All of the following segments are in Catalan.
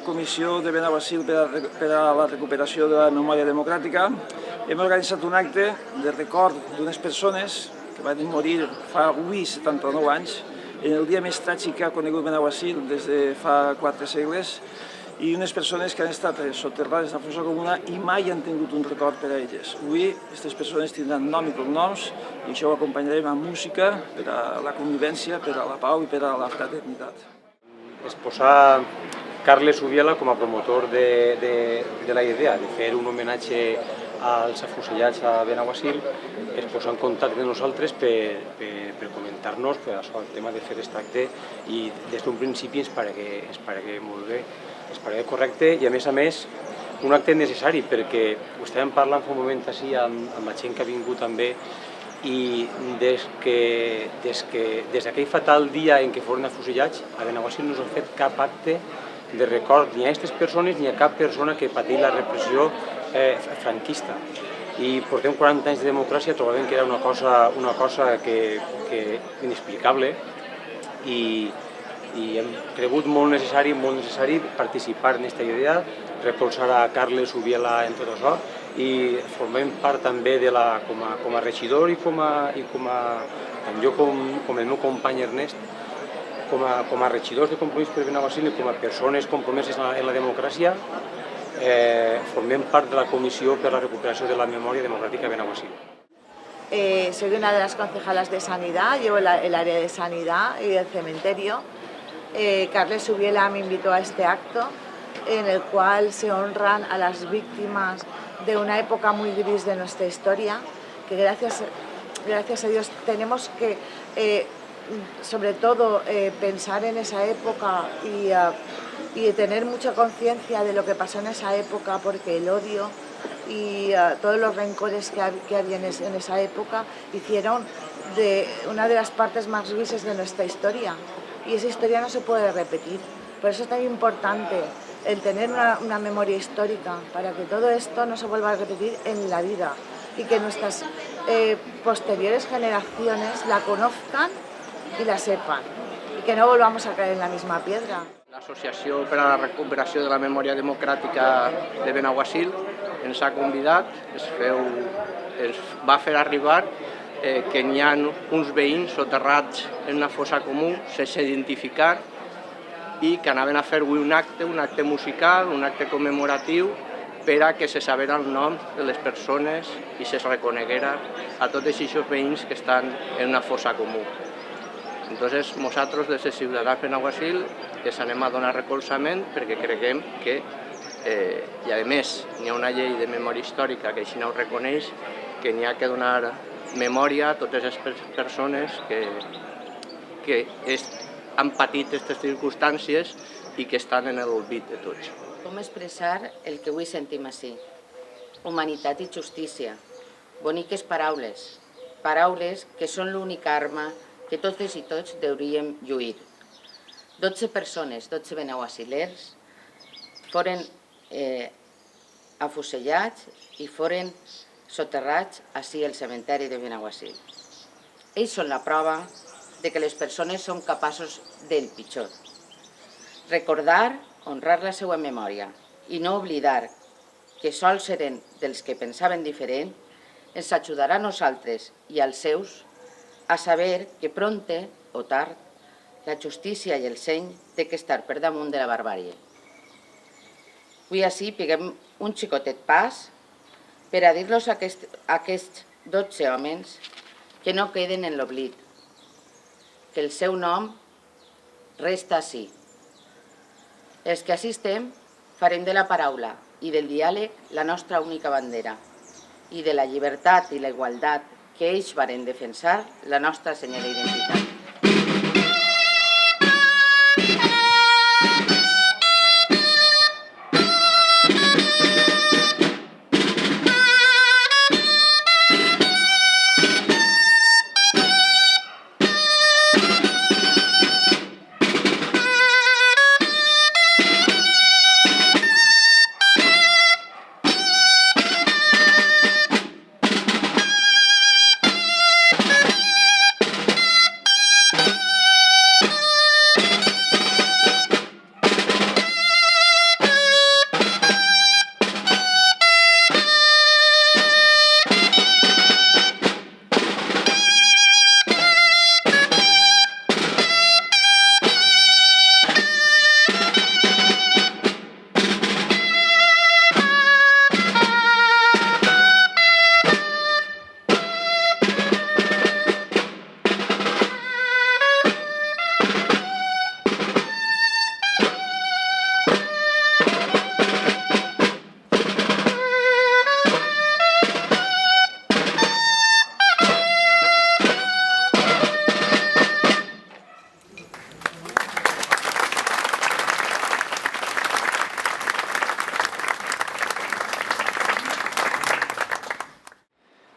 Comissió de Benaguasil per a la recuperació de la memòria democràtica hem organitzat un acte de record d'unes persones que van morir fa avui 79 anys, en el dia més tràgic que ha conegut Benaguasil des de fa 4 segles, i unes persones que han estat soterrades a la fossa comuna i mai han tingut un record per a elles. Avui aquestes persones tindran nom i cognoms i això ho acompanyarem amb música per a la convivència, per a la pau i per a la fraternitat. Exposar Carles Subiela com a promotor de la idea de fer un homenatge als afusellats a Benaguasil, es posa en contacte amb nosaltres per comentar-nos el tema de fer aquest acte, i des d'un principi ens paregué molt bé, ens paregué correcte, i a més un acte necessari, perquè ho estàvem parlant fa un moment així amb la gent que ha vingut també, i des d'aquell fatal dia en què foren afusellats, a Benaguasil no s'ha fet cap acte de record ni a aquestes persones ni a cap persona que patís la repressió franquista. I portem 40 anys de democràcia, trobàvem que era una cosa inexplicable, i hem cregut molt necessari participar en aquesta idea, recolzar a Carles Subiela en tot això, i formem part també com a regidor i tant jo com el meu company Ernest, com a regidors de Compromís per Benaguasil i com a persones compromeses en la democràcia, formem part de la Comissió per a la Recuperació de la Memòria Democràtica de Benaguasil. Soy una de las concejalas de Sanidad, llevo el área de Sanidad y del cementerio. Carles Subiela me invitó a este acto en el cual se honran a las víctimas de una época muy gris de nuestra historia, que gracias a Dios tenemos que, sobre todo, pensar en esa época y tener mucha conciencia de lo que pasó en esa época, porque el odio y todos los rencores que había en esa época hicieron de una de las partes más grises de nuestra historia, y esa historia no se puede repetir. Por eso es tan importante el tener una memoria histórica, para que todo esto no se vuelva a repetir en la vida y que nuestras posteriores generaciones la conozcan y la sepan, y que no volvamos a caer en la misma piedra. L'Associació per a la Recuperació de la Memòria Democràtica de Benaguasil ens ha convidat, ens va fer arribar que n'hi ha uns veïns soterrats en una fossa comú sense identificar, i que anaven a fer avui un acte musical, un acte commemoratiu, per a que se sabera el nom de les persones i se reconeguera a tots aquests veïns que estan en una fossa comú. Entonces, nosaltres, des de Ciutadans Benaguasil, ens anem a donar recolzament perquè creguem que, i a més, n'hi ha una llei de memòria històrica que així no ho reconeix, que n'hi ha que donar memòria a totes les persones que han patit aquestes circumstàncies i que estan en l'olvid de tots. Com expressar el que avui sentim ací? Humanitat i justícia, boniques paraules, paraules que són l'única arma que totes i tots hauríem lluir. 12 persones, 12 benaguasilers, foren afusellats i foren soterrats ací al cementeri de Benaguasil. Ells són la prova de que les persones són capaços del pitjor. Recordar, honrar la seva memòria i no oblidar que sols eren dels que pensaven diferent ens ajudarà a nosaltres i als seus a saber que pronte o tard la justícia i el seny té que estar per damunt de la barbàrie. Avui ací peguem un xicotet pas per a dir-los a aquests 12 homes que no queden en l'oblit, que el seu nom resta ací. Els que ací estem farem de la paraula i del diàleg la nostra única bandera, i de la llibertat i la igualtat que ells varen defensar la nostra senyera identitat.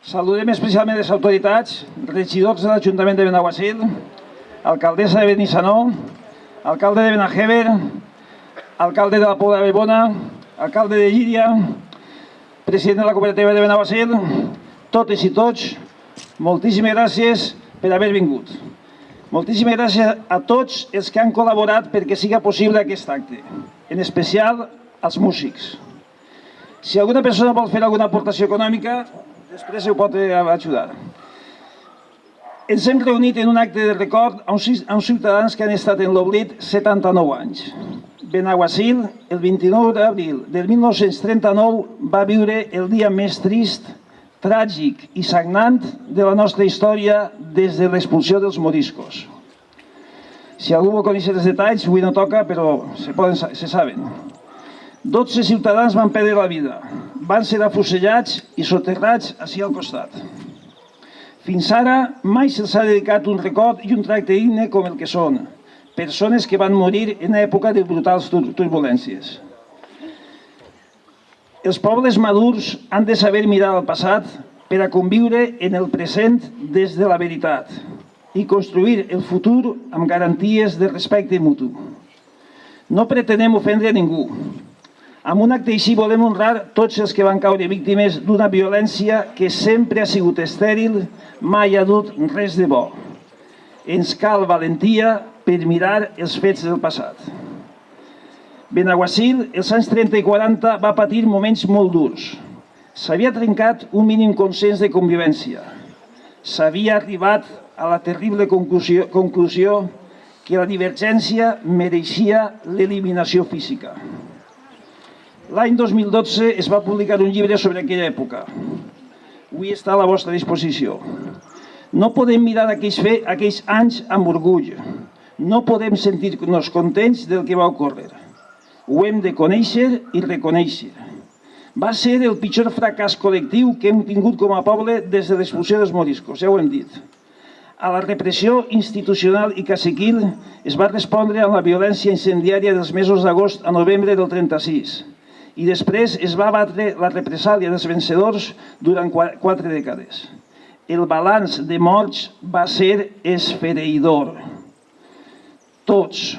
Saludem especialment les autoritats, regidors de l'Ajuntament de Benaguasil, alcaldessa de Benissanó, alcalde de Benajever, alcalde de la Pobla de Vallbona, alcalde de Llíria, president de la cooperativa de Benaguasil, totes i tots, moltíssimes gràcies per haver vingut. Moltíssimes gràcies a tots els que han col·laborat perquè siga possible aquest acte, en especial als músics. Si alguna persona vol fer alguna aportació econòmica, després ho pot ajudar. Ens hem reunit en un acte de record a uns ciutadans que han estat en l'oblit 79 anys. Benaguasil, el 29 d'abril del 1939, va viure el dia més trist, tràgic i sagnant de la nostra història des de l'expulsió dels moriscos. Si algú vol conèixer els detalls, avui no toca, però se saben. 12 ciutadans van perdre la vida, van ser afusellats i soterrats ací al costat. Fins ara mai se'ls ha dedicat un record i un tracte digne com el que són, persones que van morir en època de brutals turbulències. Els pobles madurs han de saber mirar al passat per a conviure en el present des de la veritat i construir el futur amb garanties de respecte mutu. No pretenem ofendre a ningú. Amb un acte així volem honrar tots els que van caure víctimes d'una violència que sempre ha sigut estèril, mai ha dut res de bo. Ens cal valentia per mirar els fets del passat. Benaguasil, els anys 30 i 40, va patir moments molt durs. S'havia trencat un mínim consens de convivència. S'havia arribat a la terrible conclusió que la divergència mereixia l'eliminació física. L'any 2012 es va publicar un llibre sobre aquella època. Avui està a la vostra disposició. No podem mirar aquells anys amb orgull. No podem sentir-nos contents del que va ocórrer. Ho hem de conèixer i reconèixer. Va ser el pitjor fracàs col·lectiu que hem tingut com a poble des de l'expulsió dels moriscos, ja ho hem dit. A la repressió institucional i caciquil es va respondre amb la violència incendiària dels mesos d'agost a novembre del 36 i després es va abatre la represàlia dels vencedors durant 4 dècades. El balanç de morts va ser esfereïdor. Tots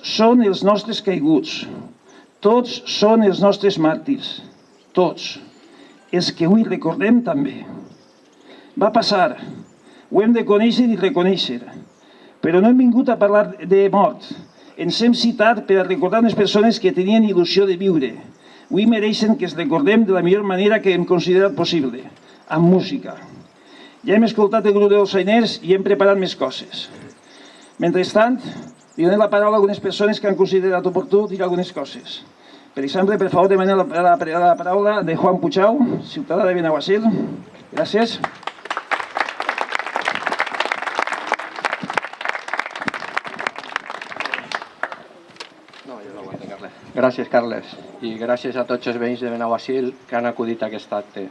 són els nostres caiguts. Tots són els nostres màrtirs. Tots. Els que avui recordem també. Va passar. Ho hem de conèixer i reconèixer. Però no hem vingut a parlar de mort. Ens hem citat per a recordar unes persones que tenien il·lusió de viure. Avui mereixen que es recordem de la millor manera que hem considerat possible, amb música. Ja hem escoltat el grup de dolçainers i hem preparat més coses. Mentrestant, li donem la paraula a algunes persones que han considerat oportú dir algunes coses. Per exemple, per favor, demanem la paraula de Juan Puchau, ciutadà de Benaguasil. Gràcies. Gràcies, Carles, i gràcies a tots els veïns de Benaguasil que han acudit a aquest acte.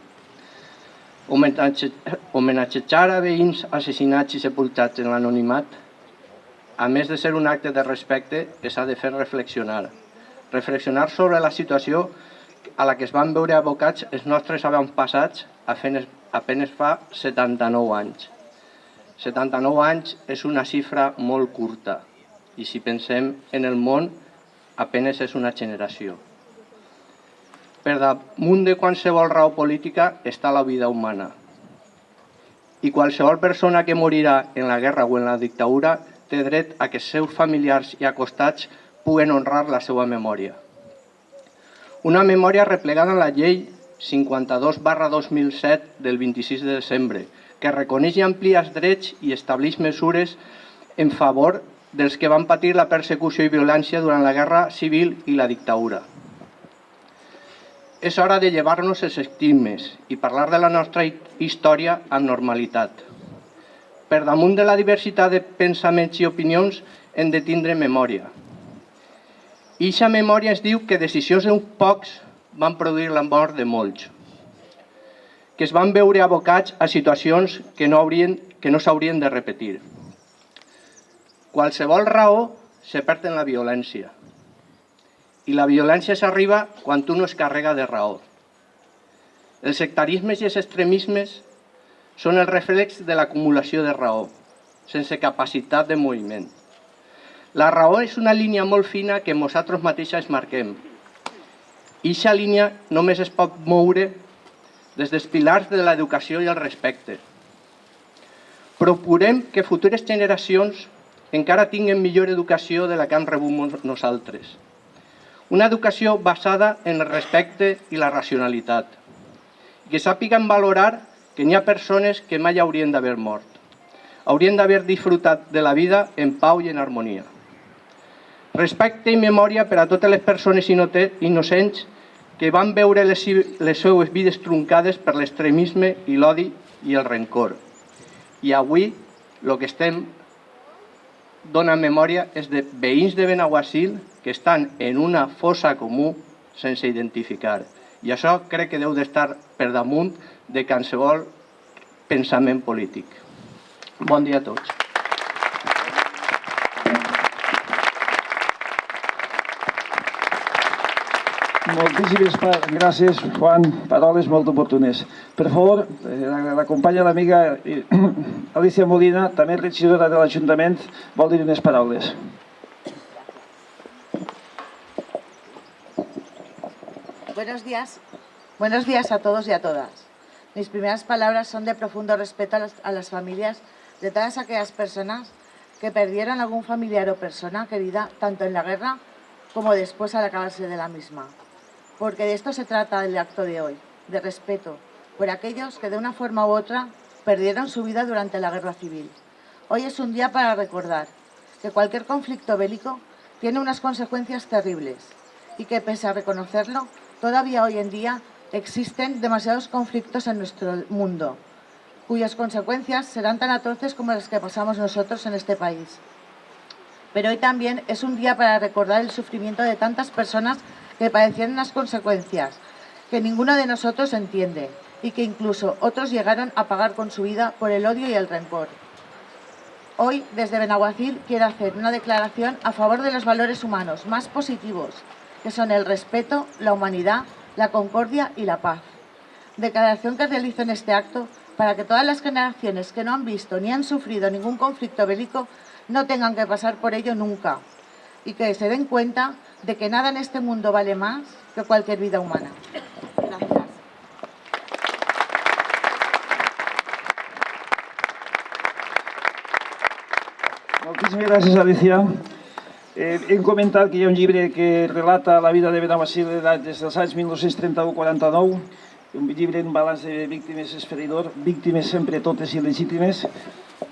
Homenatjar a veïns assassinats i sepultats en l'anonimat, a més de ser un acte de respecte, es ha de fer reflexionar. Reflexionar sobre la situació a la que es van veure abocats els nostres avantpassats apenas fa 79 anys. 79 anys és una xifra molt curta i si pensem en el món, apenas és una generació. Per damunt de qualsevol raó política està la vida humana. I qualsevol persona que morirà en la guerra o en la dictadura té dret a que els seus familiars i acostats puguen honrar la seva memòria. Una memòria replegada en la llei 52/2007 del 26 de desembre, que reconeix i amplia els drets i estableix mesures en favor dels que van patir la persecució i violència durant la guerra civil i la dictadura. És hora de llevar-nos els estigmes i parlar de la nostra història amb normalitat. Per damunt de la diversitat de pensaments i opinions hem de tindre memòria. I aquesta memòria ens diu que decisions d'uns pocs van produir la mort de molts, que es van veure abocats a situacions que no s'haurien de repetir. Qualsevol raó se perd en la violència. I la violència s'arriba quan tu no es carrega de raó. Els sectarismes i els extremismes són el reflex de l'acumulació de raó, sense capacitat de moviment. La raó és una línia molt fina que nosaltres mateixes marquem. I aquesta línia només es pot moure des dels pilars de l'educació i el respecte. Procurem que futures generacions encara tinguen millor educació de la que hem rebut nosaltres. Una educació basada en el respecte i la racionalitat. Que sàpiguen valorar que n'hi ha persones que mai haurien d'haver mort. Haurien d'haver disfrutat de la vida en pau i en harmonia. Respecte i memòria per a totes les persones innocents que van veure les seues vides truncades per l'extremisme i l'odi i el rencor. I avui el que estem donant memòria és de veïns de Benaguasil que estan en una fossa comú sense identificar. I això crec que deu d'estar per damunt de qualsevol pensament polític. Bon dia a tots. Moltíssimes gràcies, Juan. Paraules molt oportunes. Per favor, la companya, l'amiga Alicia Molina, també regidora de l'Ajuntament, vol dir unes paraules. Buenos días a todos y a todas. Mis primeras palabras son de profundo respeto a las familias de todas aquellas personas que perdieron algún familiar o persona querida tanto en la guerra como después al acabarse de la misma. Porque de esto se trata el acto de hoy, de respeto por aquellos que de una forma u otra perdieron su vida durante la guerra civil. Hoy es un día para recordar que cualquier conflicto bélico tiene unas consecuencias terribles y que pese a reconocerlo, todavía hoy en día existen demasiados conflictos en nuestro mundo, cuyas consecuencias serán tan atroces como las que pasamos nosotros en este país. Pero hoy también es un día para recordar el sufrimiento de tantas personas que padecieron unas consecuencias que ninguno de nosotros entiende y que incluso otros llegaron a pagar con su vida por el odio y el rencor. Hoy, desde Benaguacil, quiero hacer una declaración a favor de los valores humanos más positivos, que son el respeto, la humanidad, la concordia y la paz. Declaración que realizo en este acto para que todas las generaciones que no han visto ni han sufrido ningún conflicto bélico no tengan que pasar por ello nunca y que se den cuenta de que nada en este mundo vale más que cualquier vida humana. Gracias. Moltíssimes gràcies, Alicia. Hem comentat que hi ha un llibre que relata la vida de Benaguasil des dels anys 1931-49, un llibre en balanç de víctimes esfereïdor, víctimes sempre totes il·legítimes.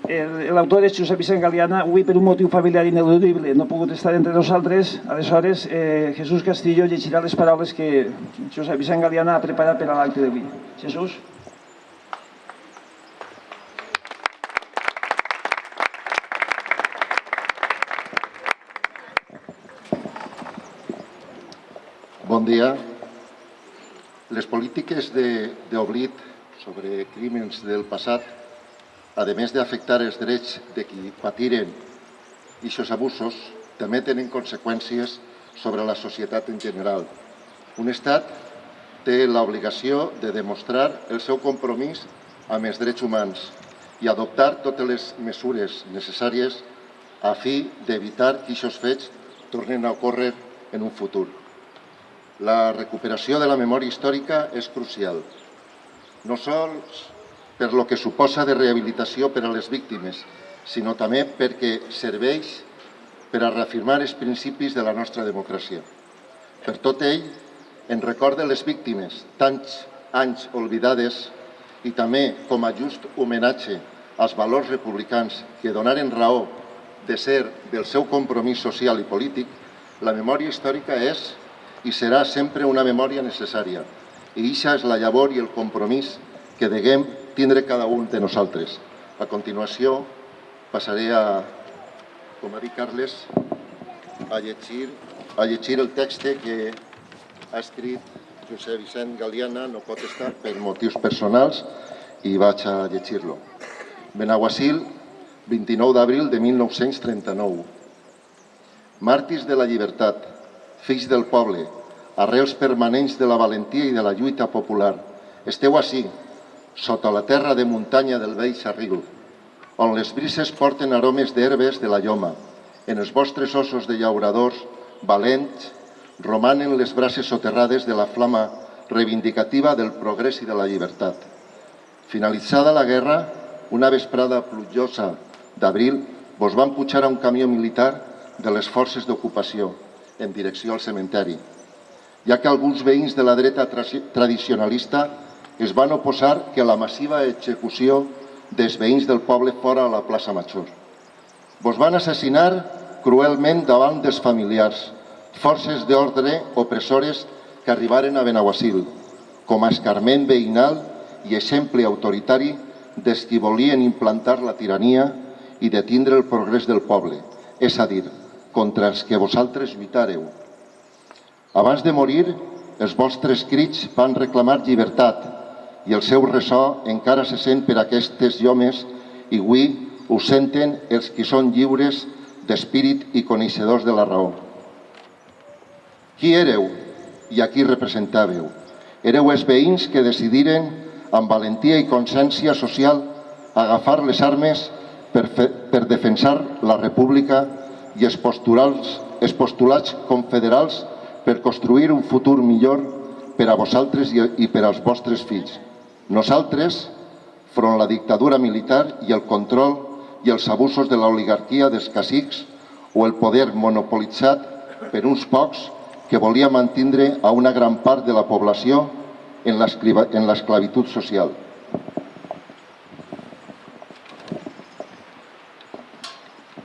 L'autor és Josep Vicent Galiana. Avui, per un motiu familiar ineludible, no ha pogut estar entre nosaltres. Aleshores, Jesús Castillo llegirà les paraules que Josep Vicent Galiana ha preparat per a l'acte d'avui. Jesús. Bon dia. Les polítiques d'oblit sobre crímens del passat, a més d'afectar els drets de qui patiren aquests abusos, també tenen conseqüències sobre la societat en general. Un estat té l'obligació de demostrar el seu compromís amb els drets humans i adoptar totes les mesures necessàries a fi d'evitar que aquests fets tornin a ocórrer en un futur. La recuperació de la memòria històrica és crucial, no sols per lo que suposa de rehabilitació per a les víctimes, sinó també perquè serveix per a reafirmar els principis de la nostra democràcia. Per tot ell, en record de les víctimes, tants anys oblidades, i també com a just homenatge als valors republicans que donaren raó de ser del seu compromís social i polític, la memòria històrica és i serà sempre una memòria necessària. I això és la llavor i el compromís que deguem tindre cada un de nosaltres. A continuació, passaré a, com ha dit Carles, a llegir el text que ha escrit Josep Vicent Galiana. No pot estar per motius personals i vaig a llegir-lo. Benaguasil, 29 d'abril de 1939. Màrtirs de la llibertat, fills del poble, arrels permanents de la valentia i de la lluita popular, Esteu ací, sota la terra de muntanya del vell Sarril, on les brises porten aromes d'herbes de la lloma. En els vostres ossos de llauradors valents romanen les brases soterrades de la flama reivindicativa del progrés i de la llibertat. Finalitzada la guerra, una vesprada plujosa d'abril, vos van pujar a un camió militar de les forces d'ocupació en direcció al cementeri, ja que alguns veïns de la dreta tradicionalista es van oposar que la massiva execució dels veïns del poble fora a la plaça Major. Vos van assassinar cruelment davant dels familiars, forces d'ordre opressores que arribaren a Benaguasil, com a escarment veïnal i exemple autoritari dels qui volien implantar la tirania i detindre el progrés del poble, és a dir, contra els que vosaltres lluitàreu. Abans de morir, els vostres crits van reclamar llibertat i el seu ressò encara se sent per aquestes llomes i avui ho senten els qui són lliures d'espírit i coneixedors de la raó. Qui éreu i a qui representàveu? Éreu els veïns que decidiren, amb valentia i consciència social, agafar les armes per defensar la república i els postulats confederals per construir un futur millor per a vosaltres i per als vostres fills. Nosaltres, front la dictadura militar i el control i els abusos de l'oligarquia dels cacics o el poder monopolitzat per uns pocs que volia mantindre a una gran part de la població en l'esclavitud social.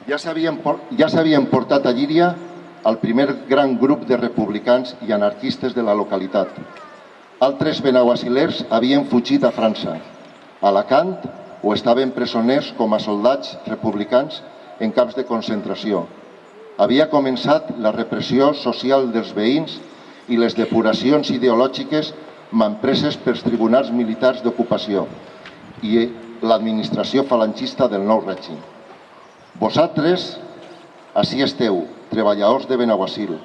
Ja s'havien portat a Llíria el primer gran grup de republicans i anarquistes de la localitat. Altres benaguasilers havien fugit a França, a Alacant, o estaven presoners com a soldats republicans en camps de concentració. Havia començat la repressió social dels veïns i les depuracions ideològiques empreses pels tribunals militars d'ocupació i l'administració falangista del nou règim. Vosaltres, ací esteu, treballadors de Benaguasil.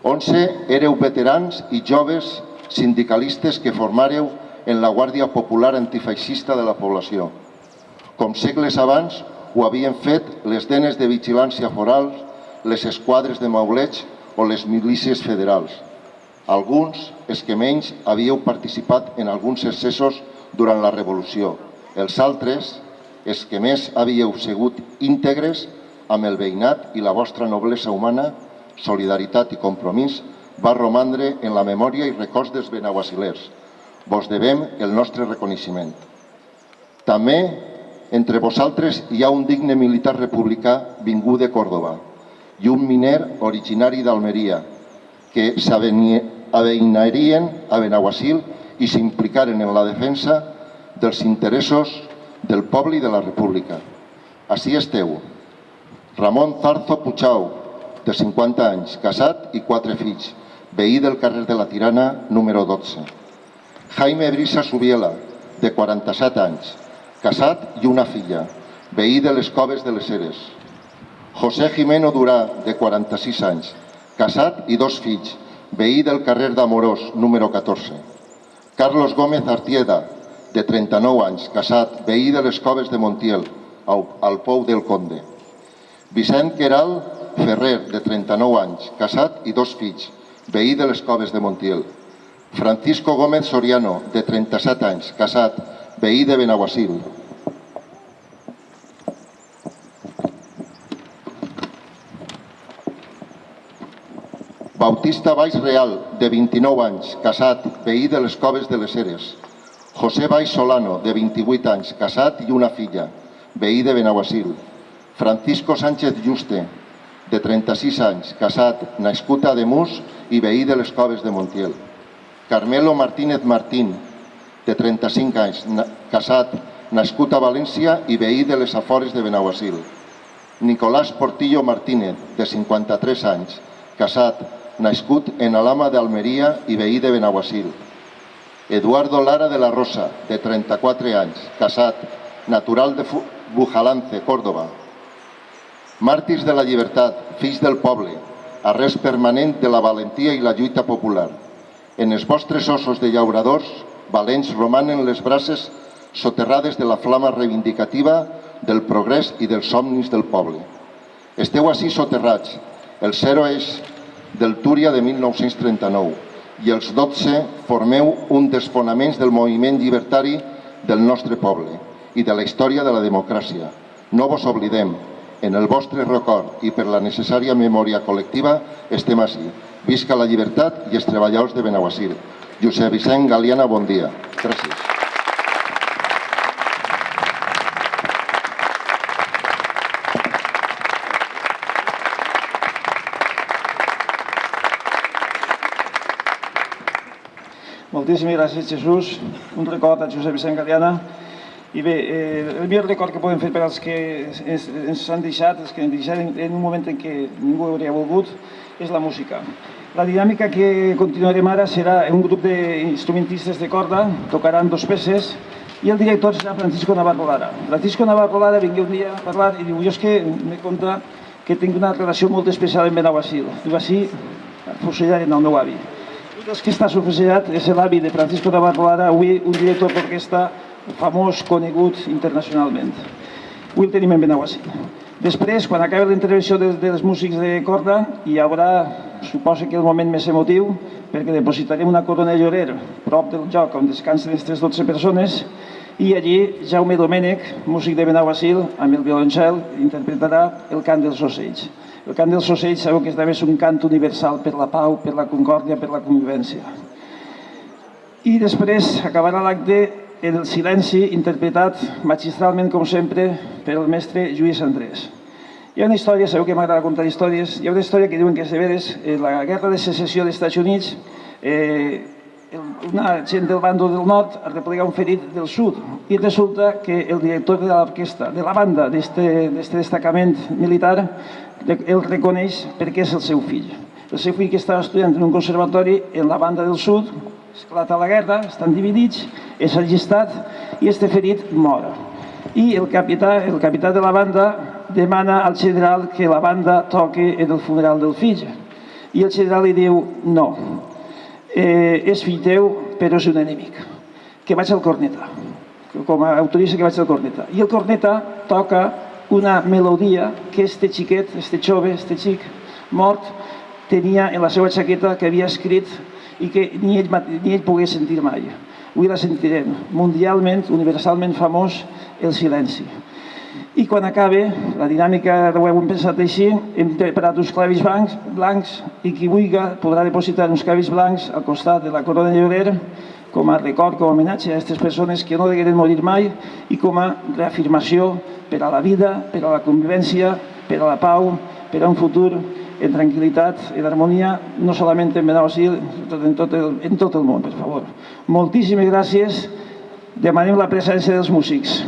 11 éreu veterans i joves sindicalistes que formàreu en la Guàrdia Popular Antifeixista de la població. Com segles abans ho havien fet les denes de vigilància foral, les esquadres de mauleig o les milícies federals. Alguns, els que menys, havíeu participat en alguns excessos durant la Revolució. Els altres, els que més havíeu sigut íntegres amb el veïnat i la vostra noblesa humana, solidaritat i compromís, va romandre en la memòria i records dels benaguasilers. Vos devem el nostre reconeixement. També entre vosaltres hi ha un digne militar republicà vingut de Còrdova i un miner originari d'Almeria que s'aveïnarien a Benaguasil i s'implicaren en la defensa dels interessos del poble i de la república. Ací esteu. Ramon Zarzo Puchau, de 50 anys, casat i 4 fills, veí del carrer de la Tirana, número 12. Jaime Brisa Subiela, de 47 anys, casat i una filla, veí de les Coves de les Heres. José Jimeno Durà, de 46 anys, casat i 2 fills, veí del carrer d'Amorós, número 14. Carlos Gómez Artieda, de 39 anys, casat, veí de les Coves de Montiel, al Pou del Conde. Vicent Queral Ferrer, de 39 anys, casat i 2 fills, veí de les Coves de Montiel. Francisco Gómez Soriano, de 37 anys, casat, veí de Benaguasil. Bautista Baix Real, de 29 anys, casat, veí de les Coves de les Heres. José Baix Solano, de 28 anys, casat i una filla, veí de Benaguasil. Francisco Sánchez Juste, de 36 anys, casat, nascut a Ademús i veí de les Coves de Montiel. Carmelo Martínez Martín, de 35 anys, casat, nascut a València i veí de les afores de Benaguasil. Nicolás Portillo Martínez, de 53 anys, casat, nascut en Alhama d'Almeria i veí de Benaguasil. Eduardo Lara de la Rosa, de 34 anys, casat, natural de Bujalance, Córdoba. Màrtirs de la llibertat, fills del poble, arrest permanent de la valentia i la lluita popular. En els vostres ossos de llauradors valents romanen les braces soterrades de la flama reivindicativa del progrés i dels somnis del poble. Esteu així soterrats, els héroes del Túria de 1939 i els 12 formeu un dels fonaments del moviment llibertari del nostre poble i de la història de la democràcia. No vos oblidem. En el vostre record i per la necessària memòria col·lectiva estem així. Visca la llibertat i els treballadors de Benaguasil. Josep Vicent Galiana, bon dia. Gràcies. Moltíssimes gràcies, Jesús. Un record a Josep Vicent Galiana. I bé, el millor record que podem fer per als que ens han deixat, els que ens deixaran en un moment en què ningú hauria volgut, és la música. La dinàmica que continuarem ara serà un grup d'instrumentistes de corda, tocaran 2 peces, i el director serà Francisco Navarro Lara. Francisco Navarro Lara vingué un dia a parlar i diu, jo és que m'he comptat que tinc una relació molt especial amb Benaguasil. Diu, així afusellaren el meu avi. Un dels que està afussellat és l'avi de Francisco Navarro Lara, avui un director d'orquestra famós, conegut internacionalment. Avui el tenim en Benaguasil. Després, quan acabi la intervenció dels músics de corda, hi haurà, suposo que el moment més emotiu, perquè depositarem una corona de llorer prop del lloc on descansen aquestes 12 persones, i allí Jaume Domènech, músic de Benaguasil, amb el violoncel, interpretarà el cant dels ocells. El cant dels ocells sabeu que també és un cant universal per la pau, per la concòrdia, per la convivència. I després acabarà l'acte el silenci interpretat magistralment, com sempre, pel mestre Lluís Andrés. Hi ha una història, sabeu que m'agrada contar històries, hi ha una història que diuen que de veres, en la guerra de secessió dels Estats Units, una gent del bando del nord replega un ferit del sud i resulta que el director de l'orquestra, de la banda d'aquest destacament militar, el reconeix perquè és el seu fill. El seu fill que estava estudiant en un conservatori en la banda del sud, esclata la guerra, estan dividits, és allistat i este ferit mor. I el capità de la banda demana al general que la banda toqui en el funeral del fill. I el general li diu, no, és fill teu, però és un enemic. Que vaig al corneta. Com a autorista que vaig al corneta. I el corneta toca una melodia que este xiquet, este jove, este xic mort, tenia en la seva jaqueta que havia escrit i que ni ell pogués sentir mai. Avui la sentirem. Mundialment, universalment famós, el silenci. I quan acabe, la dinàmica ho hem pensat així, hem preparat uns clavis blancs i qui vulgui podrà depositar uns clavis blancs al costat de la corona de llorer com a record, com a homenatge a aquestes persones que no degueren morir mai i com a reafirmació per a la vida, per a la convivència, per a la pau, per a un futur en tranquil·litat, en harmonia, no solament en Benaguasil, en tot el món, per favor. Moltíssimes gràcies. Demanem la presència dels músics.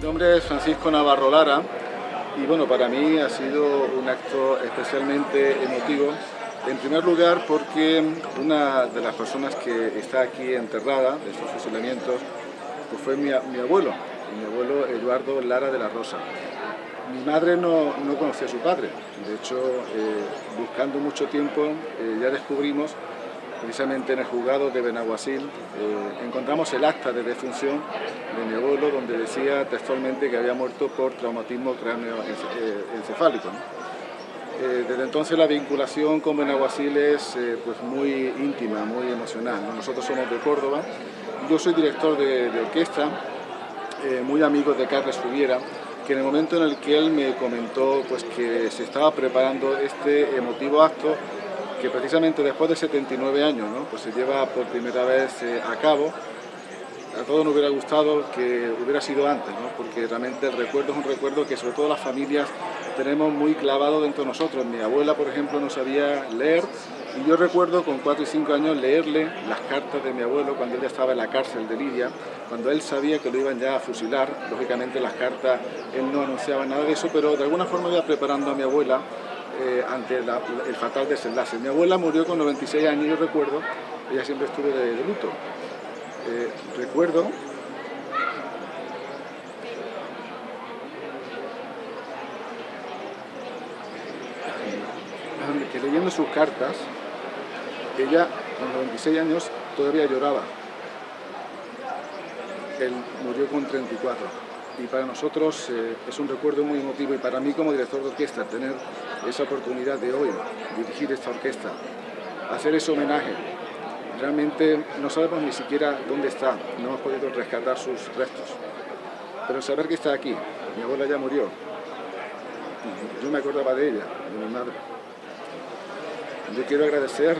Mi nombre es Francisco Navarro Lara y bueno, para mí ha sido un acto especialmente emotivo. En primer lugar porque una de las personas que está aquí enterrada de estos fusilamientos pues fue mi abuelo Eduardo Lara de la Rosa. Mi madre no conocía a su padre, de hecho buscando mucho tiempo ya descubrimos precisamente en el juzgado de Benaguasil encontramos el acta de defunción de mi abuelo donde decía textualmente que había muerto por traumatismo cráneoencefálico, ¿no? Desde entonces la vinculación con Benaguasil es pues muy íntima, muy emocional, ¿no? Nosotros somos de Córdoba, yo soy director de orquesta, muy amigo de Carles Subiera, que en el momento en el que él me comentó pues, que se estaba preparando este emotivo acto, que precisamente después de 79 años, ¿no? Pues se lleva por primera vez a cabo. A todos nos hubiera gustado que hubiera sido antes, ¿no? Porque realmente el recuerdo es un recuerdo que sobre todo las familias tenemos muy clavado dentro de nosotros. Mi abuela, por ejemplo, no sabía leer y yo recuerdo con 4 y 5 años leerle las cartas de mi abuelo cuando él ya estaba en la cárcel de Lidia, cuando él sabía que lo iban ya a fusilar. Lógicamente las cartas, él no anunciaba nada de eso, pero de alguna forma iba preparando a mi abuela ante el fatal desenlace. Mi abuela murió con 96 años, yo recuerdo, ella siempre estuvo de luto. Recuerdo que leyendo sus cartas, ella con 96 años todavía lloraba. Él murió con 34 y para nosotros es un recuerdo muy emotivo y para mí como director de orquesta tener esa oportunidad de hoy dirigir esta orquesta, hacer ese homenaje. Realmente no sabemos ni siquiera dónde está, no hemos podido rescatar sus restos, pero saber que está aquí, mi abuela ya murió, yo me acordaba de ella, de mi madre. Yo quiero agradecer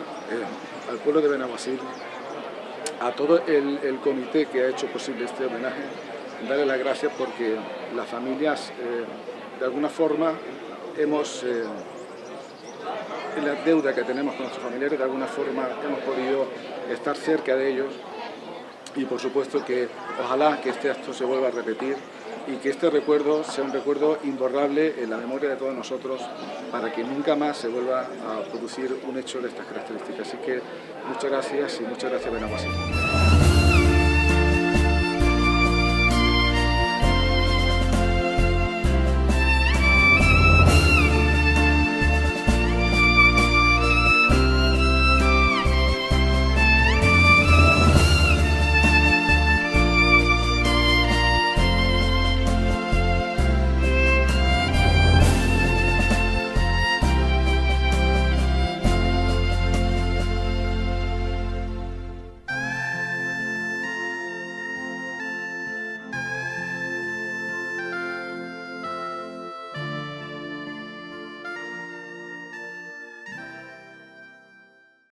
al pueblo de Benaguasil, a todo el comité que ha hecho posible este homenaje, darle las gracias porque las familias de alguna forma hemos... en la deuda que tenemos con nuestros familiares, de alguna forma hemos podido estar cerca de ellos y por supuesto que ojalá que este acto se vuelva a repetir y que este recuerdo sea un recuerdo imborrable en la memoria de todos nosotros para que nunca más se vuelva a producir un hecho de estas características. Así que muchas gracias y muchas gracias Benaguasil.